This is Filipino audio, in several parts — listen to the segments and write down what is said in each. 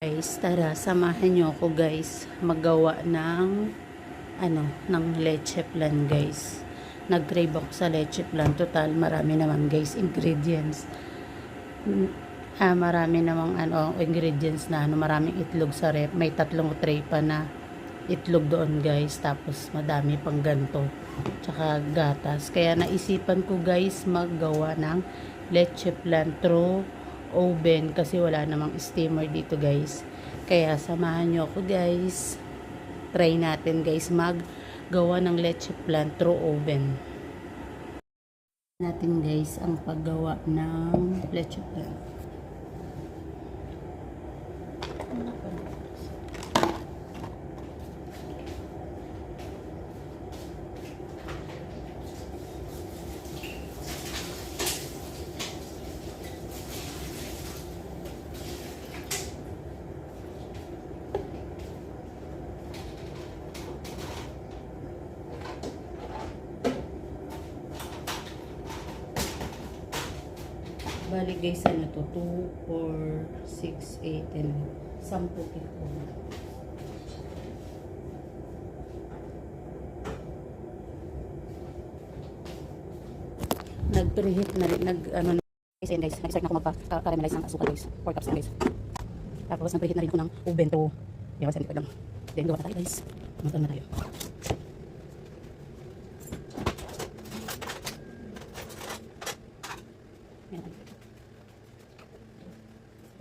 Guys, tara, samahan nyo ako guys maggawa ng ng leche flan guys. Nag-crave ako sa leche flan. Total, marami naman guys ingredients. Marami namang ingredients na maraming itlog sa rep. May 3 tray pa na itlog doon guys. Tapos madami pang ganto. Tsaka gatas. Kaya naisipan ko guys maggawa ng leche flan through oven kasi wala namang steamer dito guys. Kaya samahan nyo ako guys. Try natin guys maggawa ng leche flan through oven. Natin guys ang paggawa ng leche flan. Bali guys, ano to? 2, 4, 6, 8, and 10 kilo. Nag-preheat na rin, guys, and guys, nag-start na ako magpa-caramelize ng asukal guys. 4 cups na guys. Tapos nag-preheat na rin ako ng oven to. Yawan, saan lang. Then gawa na tayo guys. Magkaroon na tayo.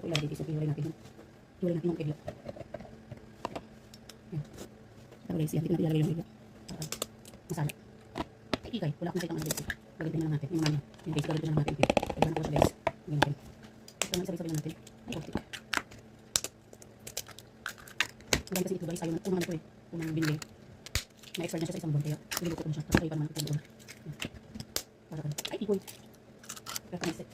Ilagay dito sa iwalay natin yung egg. Yan. Tapos guys, yan. Dito natin ilalagay yung egg. Masala. Ay, ikay. Wala akong nakita mga guys. Lagay na lang natin. Yung naman yan. Yung guys, lagay na lang natin. Lagay na po siya guys. Lagay natin. Ito naman sabi-sabi natin. Ay, okay. Maganda kasi ito guys. Ayaw na. Unang ko eh. Unang binili. Na-expert na siya sa isang buwan. Kaya pinili ko siya. Tapos pa naman ito doon. Ay, ikoy. Kaya kamisip.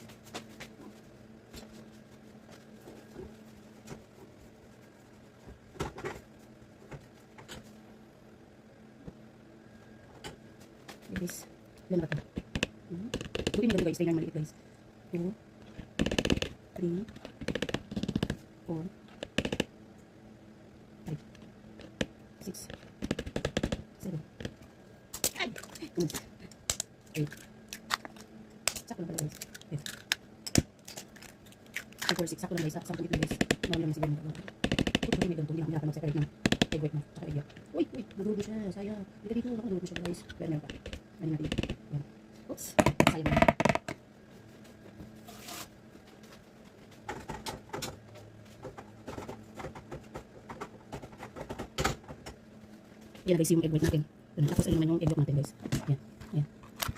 Guys, ilan ba ito? Buti maganda guys, tingnan maliit guys. 2, 3, 4, 5, 6, 7, 8. Sakto lang pala guys. 2, 4, 6, sakto lang guys. Sakto lang guys. Mahal lang siguro magagawa. Ito may ganito, hindi ako nakakamag separate ng egg white mo. Saka egg yolk. Uy, nadugo siya, sayang. Dito dito, nadugo siya guys. Kaya meron pa. Ano natin? Yan. Oops. Sayang na. Yan guys yung egg white natin. Tapos ayun naman yung egg yolk natin guys. Yan. Yan.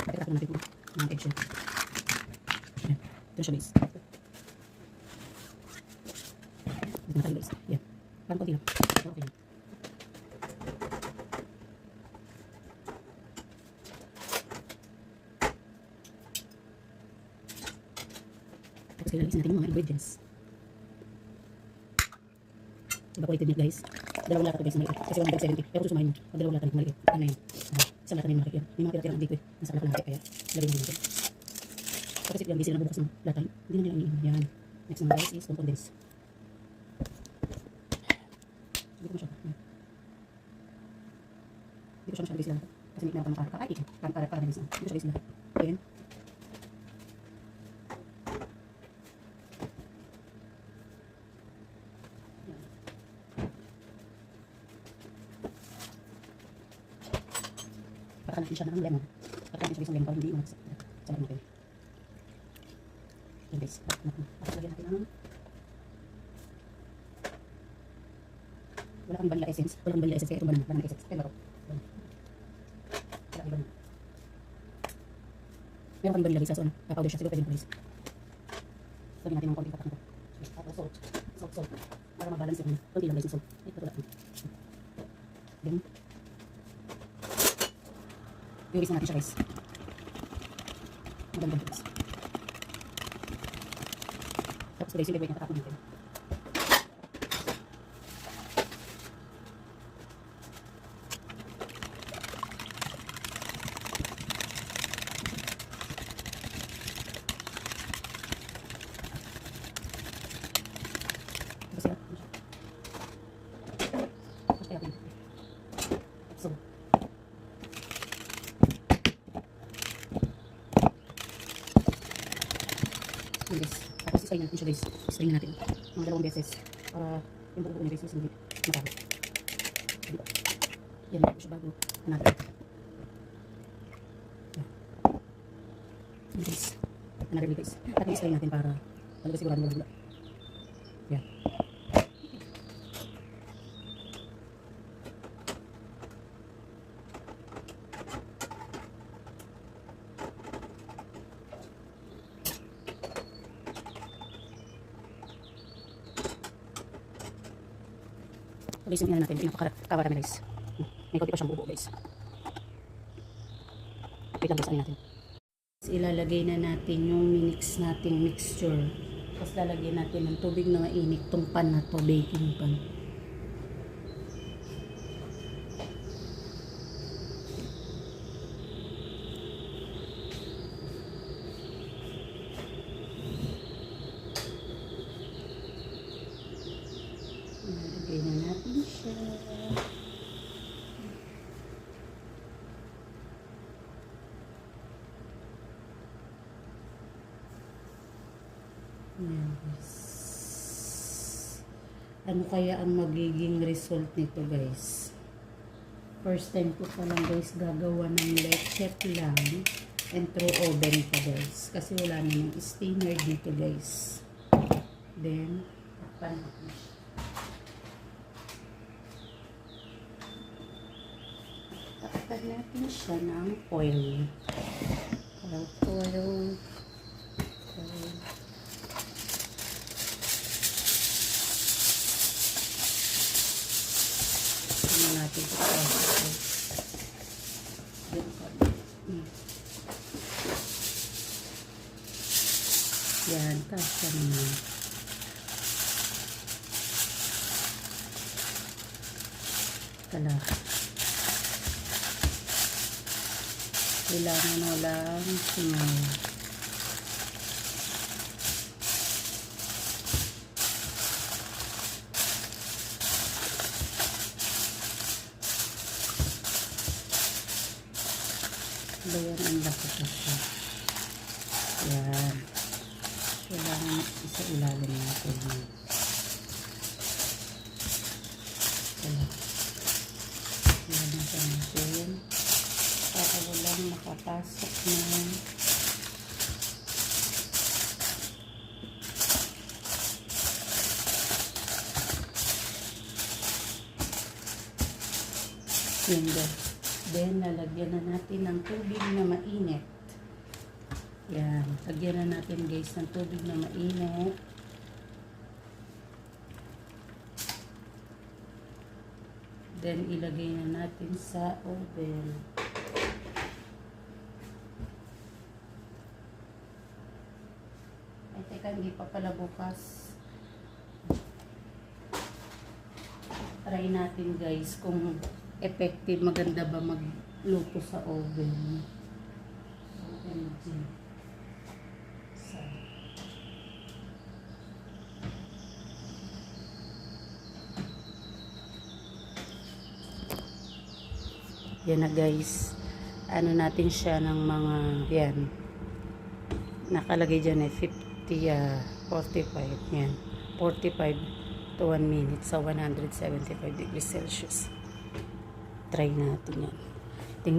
Pagkatapos natin ito. Mga egg shell. Yan. Ito siya guys. Ito na tayo guys. Yan. Parang konti lang. Okay lang. Tapos ilalagay natin yung mga ingredients. Evaporated milk guys. Dalawang lata guys na maliit. Kasi 170. Pero kung sumahin mo, pag dalawang lata na maliit. Ano yun? Isang lata na yung malaki yan. May mga tira-tira dito eh. Nasa kalapang natin. Kaya lagay natin. Tapos ito yung busy na bukas ng lata. Hindi na nila iniinom. Yan. Next naman guys is condense. Hindi ko masyado. Hindi ko siya masyado guys lahat. Kasi may naman para. Ay, para guys. Hindi ko siya guys lahat. Then, pagka natin siya ng lemon. Pagka natin siya isang lemon para hindi umakas. Sabahin natin. Yan guys. Tapos lagyan natin ng wala kang vanilla essence. Wala kang vanilla essence. Kaya itong banana essence. Kaya ito. Wala kang vanilla. Meron kang vanilla guys. So, powder siya. Siguro pwede guys. Lagyan natin ng konting patak nito. Tapos salt. Salt. Para mabalance yung konti lang guys yung salt. Ay, ito lang. Then, i-release natin siya guys. Maganda guys. Tapos guys, yung egg white niya tatapon natin. Yun guys. Tapos spray natin siya guys. Spray na natin. Mga 2 beses. Para yung buo-buo niya guys is hindi matapos. Diba? Yan na po siya bago. Hanapin. Yan guys. Another way guys. At i-spray natin para talaga sigurado wala. Yan. Guys, yung natin, pinapakakarami guys. May konti pa siyang buo guys. Wait lang guys, natin. Ilalagay na natin yung minix nating mixture. Tapos lalagyan natin ng tubig na mainit, tong pan na to, baking pan. Ilalagay na natin siya. Yes. Ano kaya ang magiging result nito guys? First time ko pa lang guys gagawa ng leche lang and through oven pa guys. Kasi wala namang steamer dito guys. Then, takpan natin siya. Takpan natin siya ng foil. Foil. Natin ito. Yan, kasya naman. Kala. Kailangan mo lang singaw. Bayan ang laki pa siya. Yan. Kailangan isa ilalim natin. Ilalim pa natin. Para walang makapasok na yan guys. Then, lalagyan na natin ng tubig na mainit. Yan. Lagyan na natin guys ng tubig na mainit. Then, ilagay na natin sa oven. Ay, teka, hindi pa pala bukas. Try natin guys kung effective, maganda ba magluto sa oven. OMG. Yan na guys. Ano natin siya ng mga, yan. Nakalagay dyan 50, 45. Yan. 45 to 1 minute sa 175 degrees Celsius. Try natin yan.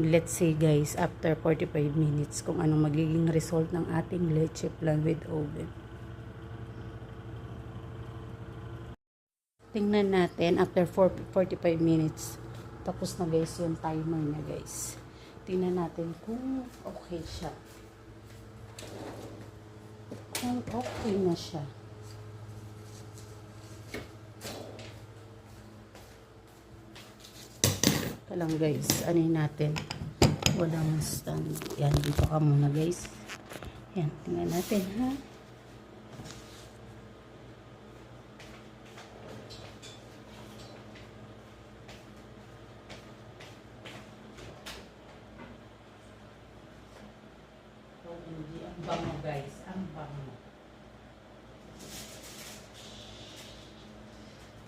Let's say guys, after 45 minutes, kung anong magiging result ng ating leche flan with oven. Tingnan natin after 45 minutes. Tapos na guys yung timer niya guys. Tingnan natin kung okay siya. Kung okay na siya. Ito lang guys, anin natin. Walang stand. Yan, dito ka muna guys. Yan, tingnan natin ha. Ang bango guys, ang bango.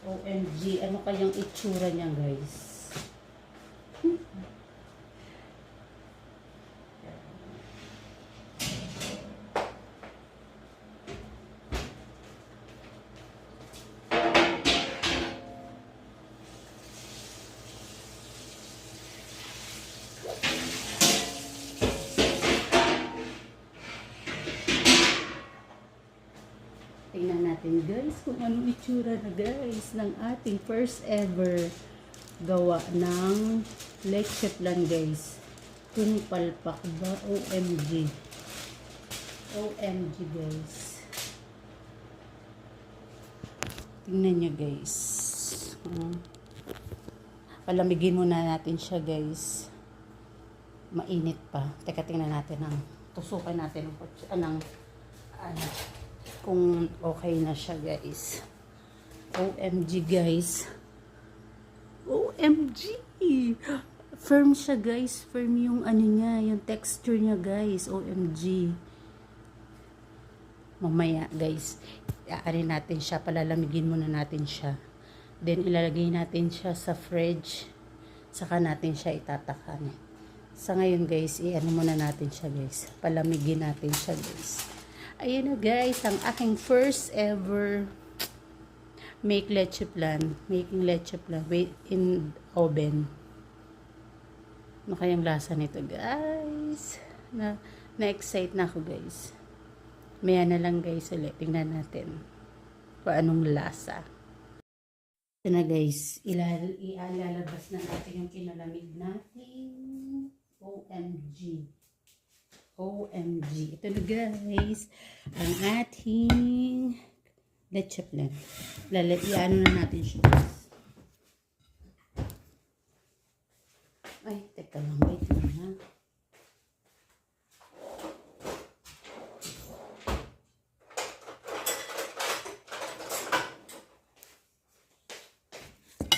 OMG, ano kayang itsura niya guys? natin guys kung anong itsura na guys ng ating first ever gawa ng leche flan guys. Kung palpak ba, OMG. OMG guys. Tingnan nyo guys. Palamigin muna natin siya guys. Mainit pa. Teka, tingnan natin tusukan natin kung okay na siya guys. OMG guys. OMG. Firm siya guys. Firm yung niya, yung texture niya guys. OMG. Mamaya guys, iaari natin siya, palalamigin muna natin siya. Then ilalagay natin siya sa fridge. Saka natin siya itatakan. Sa ngayon guys, muna natin siya guys. Palamigin natin siya guys. Ayan na guys, ang aking first ever making leche flan in oven. Ano kayang lasa nito guys? Na-excite na ako guys. Maya na lang guys ulit. Tingnan natin kung anong lasa. Ito na guys, ilalabas na natin yung pinalamig natin. OMG. OMG. Ito na guys, ang ating leche flan. Iano na natin siya guys. Ay, teka lang. Wait lang ha.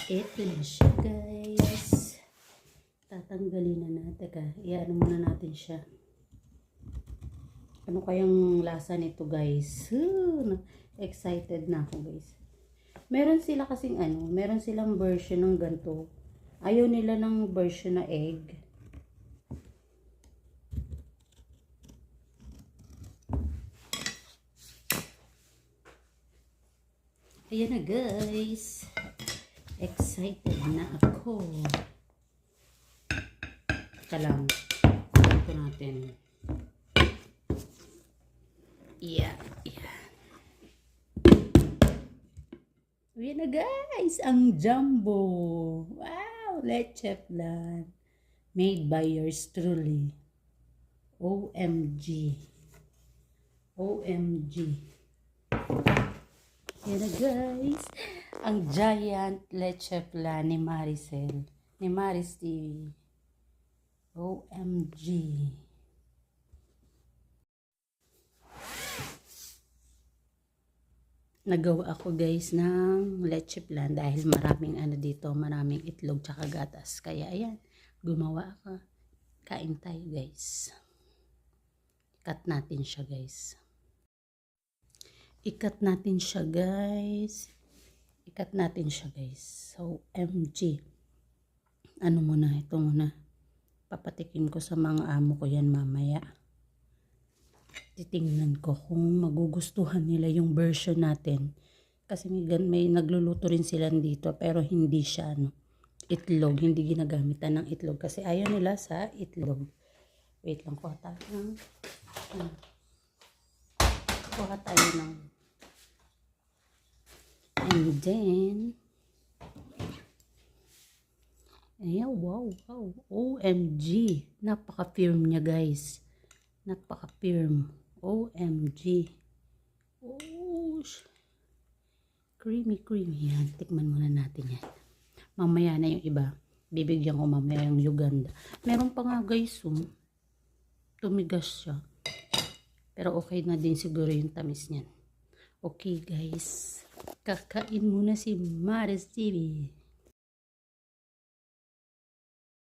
Ito na siya guys. Tatanggalin na natin. Teka, iano muna natin siya. Ano kayang lasa nito guys? Excited na ako guys. Meron sila kasing meron silang version ng ganito. Ayaw nila ng version na egg. Ayan na guys. Excited na ako. Teka lang. Ito natin. Yeah. Ayan na guys. Ang jumbo. Wow. Leche flan. Made by yours truly. OMG. OMG. Ayan na guys. Ang giant leche flan ni Maricel. Ni Maris TV. OMG. Nagawa ako guys ng leche flan dahil maraming dito, maraming itlog tsaka gatas. Kaya ayan, gumawa ako. Kain tayo guys. Cut natin siya guys. Ikat natin siya guys. Ikat natin siya guys. So, OMG. Ano muna? Ito muna. Papatikim ko sa mga amo ko yan mamaya. Titingnan ko kung magugustuhan nila yung version natin. Kasi may nagluluto rin sila dito. Pero hindi siya itlog. Hindi ginagamitan ng itlog. Kasi ayaw nila sa itlog. Wait lang. Kuha tayo ng and then ayan, wow. OMG. Napaka-firm niya guys. Napaka-firm. OMG. Oh, creamy. Yan. Tikman muna natin yan. Mamaya na yung iba. Bibigyan ko mamaya yung Uganda. Meron pa nga guys. Tumigas siya. Pero okay na din siguro yung tamis niyan. Okay guys. Kakain muna si Maris TV.